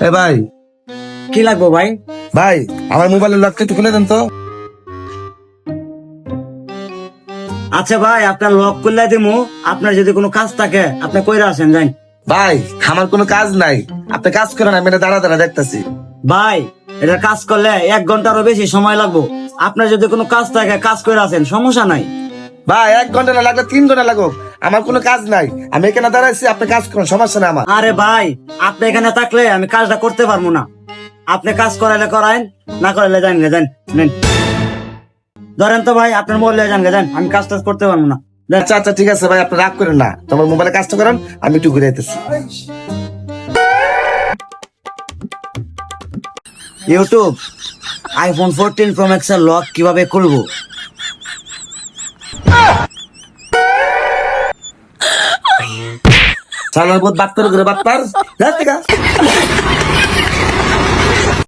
এ ভাই, কি লাগবো ভাই? ভাই আমার মোবাইলের লকটা একটু খুলে দেন তো। আচ্ছা ভাই, আপনার লক খুললে দিমু। আপনার যদি কোনো কাজ থাকে আপনি কইরা আসেন যাই। ভাই আমার কোনো কাজ নাই, আপনি কাজ করেন, আমি এটা দাঁড়া দাঁড়া দেখতেছি। ভাই এটা কাজ করলে 1 ঘন্টারও বেশি সময় লাগবো। আপনার যদি কোনো কাজ থাকে কাজ করে আসেন, সমস্যা নাই। ভাই 1 ঘন্টা না লাগলে 3 ঘন্টা লাগুক, আমার কোনো কাজ নাই, আমি এখানে দাঁড়াইছি, আপনি কাজ করেন, সমস্যা নাই আমার। আরে ভাই, আপনি এখানে থাকলে আমি কাজটা করতে পারবো না। আপনি কাজ করাইলে করাইন, না করাইলে যান গে যান। নেন ধরেন তো ভাই, আপনার মোবাইলে যান গে যান, আমি কাজ টাজ করতে পারবো না। দেন। আচ্ছা আচ্ছা ঠিক আছে ভাই, আপনি রাগ করেন না, তোমার মোবাইলে কাজটা করেন, আমি একটু ঘুরে আইতেছি। ইউটিউব আইফোন 14 প্রো ম্যাক্স এর লক কিভাবে খুলবো? সালার বহুত বাটপার করে বাটপার, যা থেকে।